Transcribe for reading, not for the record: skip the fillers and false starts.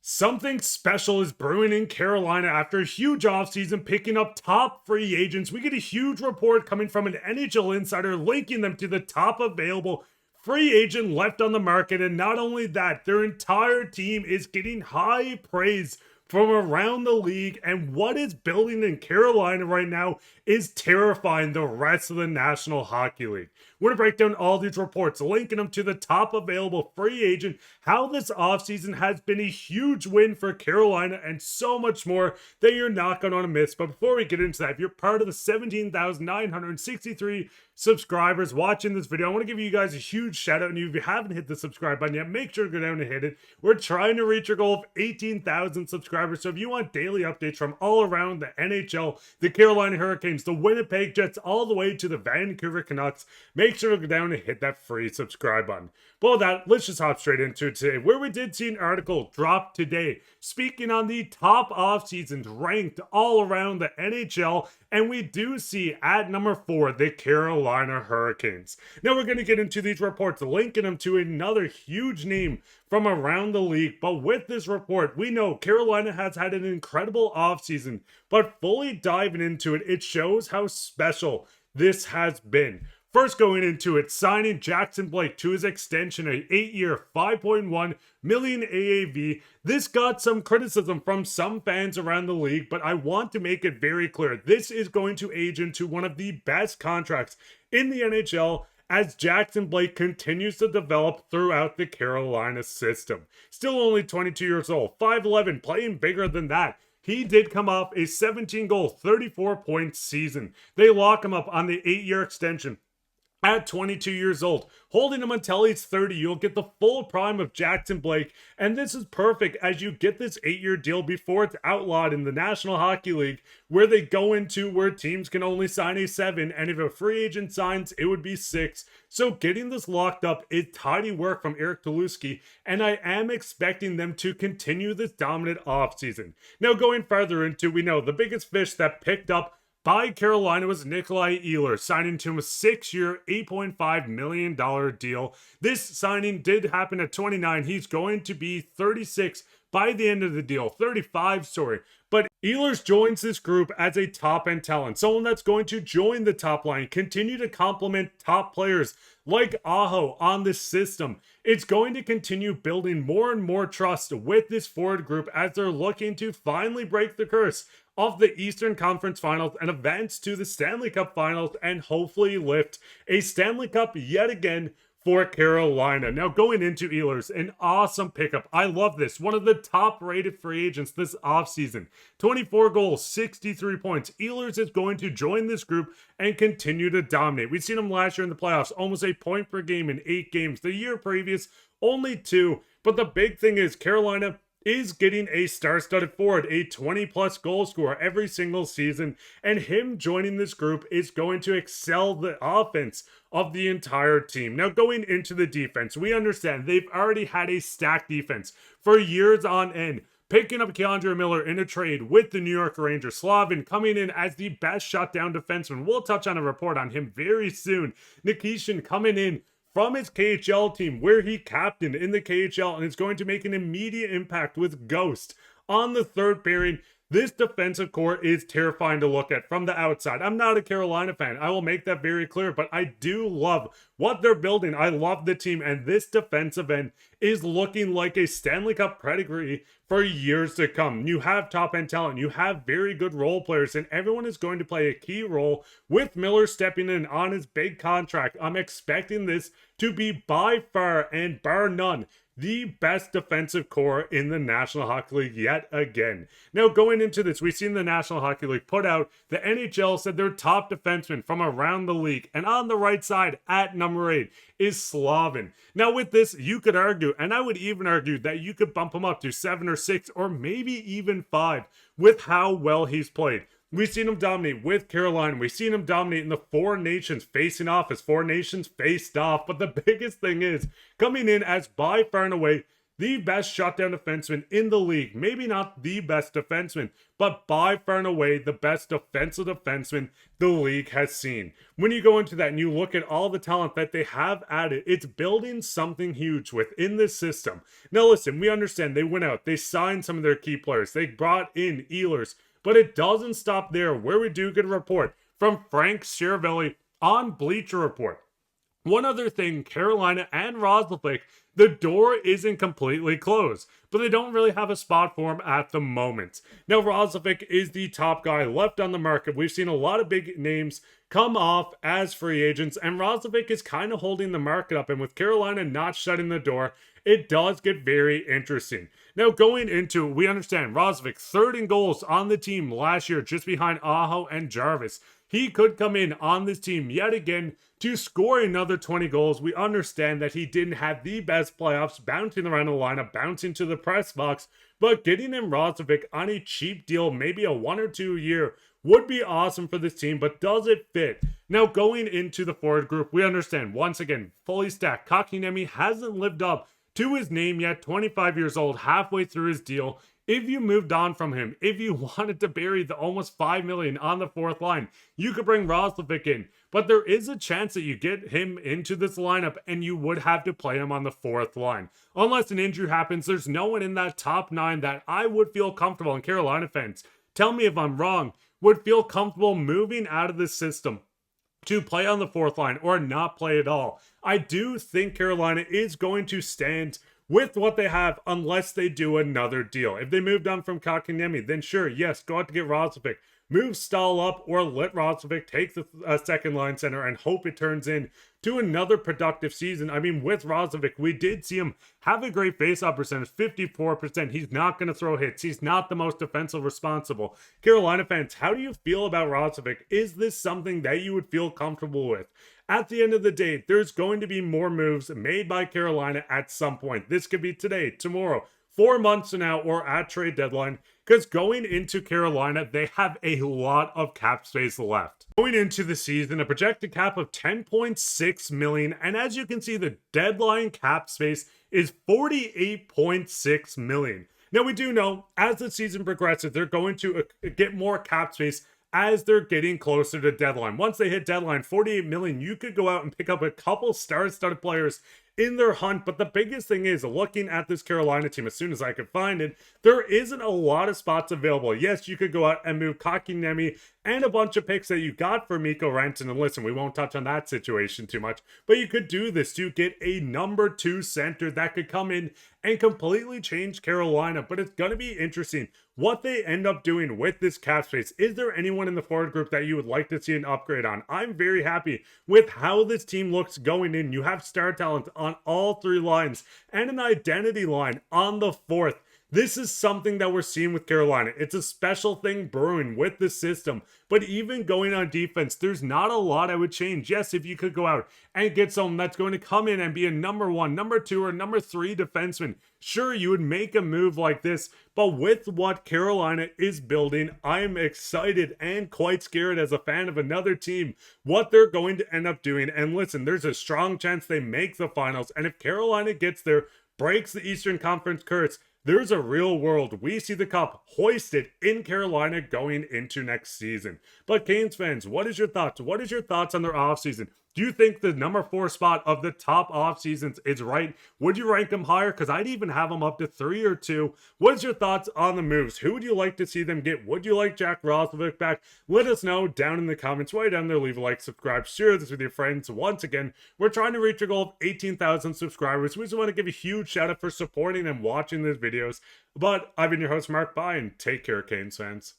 Something special is brewing in Carolina after a huge offseason picking up top free agents. We get a huge report coming from an NHL insider linking them to the top available free agent left on the market. And not only that, their entire team is getting high praise from around the league. And what is building in Carolina right now is terrifying the rest of the National Hockey League. We're going to break down all these reports, linking them to the top available free agent, how this offseason has been a huge win for Carolina, and so much more that you're not going to want to miss. But before we get into that, if you're part of the 17,963 subscribers watching this video, I want to give you guys a huge shout out. And if you haven't hit the subscribe button yet, make sure to go down and hit it. We're trying to reach our goal of 18,000 subscribers. So if you want daily updates from all around the NHL, the Carolina Hurricanes, the Winnipeg Jets, all the way to the Vancouver Canucks, make sure to go down and hit that free subscribe button. But with that, let's just hop straight into it today, where we did see an article drop today speaking on the top off seasons ranked all around the NHL, and we do see at number 4 the Carolina Hurricanes. Now we're going to get into these reports, linking them to another huge name from around the league. But with this report, we know Carolina has had an incredible offseason, but fully diving into it, it shows how special this has been. First, going into it, signing Jackson Blake to his extension, an 8-year, $5.1 million AAV. This got some criticism from some fans around the league, but I want to make it very clear. This is going to age into one of the best contracts in the NHL as Jackson Blake continues to develop throughout the Carolina system. Still only 22 years old, 5'11", playing bigger than that. He did come off a 17-goal, 34-point season. They lock him up on the 8-year extension at 22 years old. Holding him until he's 30, you'll get the full prime of Jackson Blake, and this is perfect as you get this 8-year deal before it's outlawed in the National Hockey League, where they go into where teams can only sign a 7, and if a free agent signs, it would be 6. So getting this locked up is tidy work from Eric Tulsky, and I am expecting them to continue this dominant offseason. Now going further into, we know the biggest fish that picked up by Carolina was Nikolaj Ehlers, signing to him a 6-year, $8.5 million deal. This signing did happen at 29. He's going to be 36 by the end of the deal. 35, sorry. But Ehlers joins this group as a top-end talent, someone that's going to join the top line, continue to complement top players like Aho on this system. It's going to continue building more and more trust with this forward group as they're looking to finally break the curse of the Eastern Conference Finals and advance to the Stanley Cup Finals and hopefully lift a Stanley Cup yet again for Carolina. Now going into Ehlers, an awesome pickup. I love this. One of the top rated free agents this offseason. 24 goals, 63 points. Ehlers is going to join this group and continue to dominate. We've seen him last year in the playoffs, almost a point per game in 8 games. The year previous, only 2. But the big thing is Carolina is getting a star-studded forward, a 20-plus goal scorer every single season, and him joining this group is going to excel the offense of the entire team. Now, going into the defense, we understand they've already had a stacked defense for years on end, picking up Keandre Miller in a trade with the New York Rangers. Slavin coming in as the best shutdown defenseman. We'll touch on a report on him very soon. Nikishin coming in from his KHL team, where he captained in the KHL and is going to make an immediate impact with Ghost on the third pairing. This defensive core is terrifying to look at from the outside. I'm not a Carolina fan. I will make that very clear, but I do love what they're building. I love the team, and this defensive end is looking like a Stanley Cup pedigree for years to come. You have top-end talent. You have very good role players, and everyone is going to play a key role with Miller stepping in on his big contract. I'm expecting this to be by far and bar none the best defensive core in the National Hockey League yet again. Now going into this, we've seen the National Hockey League put out, the NHL said their top defenseman from around the league, and on the right side at number 8 is Slavin. Now with this, you could argue, and I would even argue that you could bump him up to 7 or 6 or maybe even 5 with how well he's played. We've seen him dominate with Carolina. We've seen him dominate in the 4 nations facing off as 4 nations faced off. But the biggest thing is coming in as by far and away the best shutdown defenseman in the league. Maybe not the best defenseman, but by far and away the best defensive defenseman the league has seen. When you go into that and you look at all the talent that they have added, it's building something huge within this system. Now listen, we understand they went out, they signed some of their key players, they brought in Ehlers, but it doesn't stop there, where we do get a report from Frank Schiavelli on Bleacher Report. One other thing, Carolina and Roslovic, the door isn't completely closed, but they don't really have a spot for him at the moment. Now, Roslovic is the top guy left on the market. We've seen a lot of big names come off as free agents, and Roslovic is kind of holding the market up, and with Carolina not shutting the door, it does get very interesting. Now, going into it, we understand Roslovic, third in goals on the team last year, just behind Aho and Jarvis. He could come in on this team yet again to score another 20 goals. We understand that he didn't have the best playoffs, bouncing around the lineup, bouncing to the press box, but getting in Roslovic on a cheap deal, maybe a 1 or 2 year, would be awesome for this team, but does it fit? Now, going into the forward group, we understand, once again, fully stacked. Kotkaniemi hasn't lived up to his name yet, 25 years old, halfway through his deal. If you moved on from him, if you wanted to bury the almost $5 million on the fourth line, you could bring Roslovic in. But there is a chance that you get him into this lineup and you would have to play him on the fourth line. Unless an injury happens, there's no one in that top 9 that I would feel comfortable, in Carolina fans, tell me if I'm wrong, would feel comfortable moving out of this system to play on the fourth line or not play at all. I do think Carolina is going to stand with what they have unless they do another deal. If they moved on from Kotkaniemi, then sure, yes, go out to get Roslovic. Move Stahl up or let Roslovic take the second line center and hope it turns in to another productive season. I mean, with Roslovic, we did see him have a great faceoff percentage, 54%. He's not going to throw hits. He's not the most defensive responsible. Carolina fans, how do you feel about Roslovic? Is this something that you would feel comfortable with? At the end of the day, there's going to be more moves made by Carolina at some point. This could be today, tomorrow, 4 months from now, or at trade deadline, because going into Carolina, they have a lot of cap space left. Going into the season, a projected cap of $10.6 million, and as you can see, the deadline cap space is $48.6 million. Now, we do know, as the season progresses, they're going to get more cap space as they're getting closer to deadline. Once they hit deadline, $48 million, you could go out and pick up a couple star-studded players in their hunt. But the biggest thing is, looking at this Carolina team, as soon as I could find it, there isn't a lot of spots available. Yes, you could go out and move Kotkaniemi and a bunch of picks that you got for Mikko Rantanen. And listen, we won't touch on that situation too much, but you could do this to get a number 2 center that could come in and completely change Carolina. But it's going to be interesting what they end up doing with this cap space. Is there anyone in the forward group that you would like to see an upgrade on? I'm very happy with how this team looks going in. You have star talent on all 3 lines and an identity line on the 4th. This is something that we're seeing with Carolina. It's a special thing brewing with the system. But even going on defense, there's not a lot I would change. Yes, if you could go out and get someone that's going to come in and be a number 1, number 2, or number 3 defenseman, sure, you would make a move like this. But with what Carolina is building, I'm excited and quite scared as a fan of another team, what they're going to end up doing. And listen, there's a strong chance they make the finals. And if Carolina gets there, breaks the Eastern Conference curse, there's a real world we see the cup hoisted in Carolina going into next season. But Canes fans, what is your thoughts? What is your thoughts on their offseason? Do you think the number 4 spot of the top off seasons is right? Would you rank them higher? Because I'd even have them up to 3 or 2. What is your thoughts on the moves? Who would you like to see them get? Would you like Jack Roslovic back? Let us know down in the comments. Right down there, leave a like, subscribe, share this with your friends. Once again, we're trying to reach a goal of 18,000 subscribers. We just want to give a huge shout out for supporting and watching these videos. But I've been your host, Mark. Bye, and take care, Canes fans.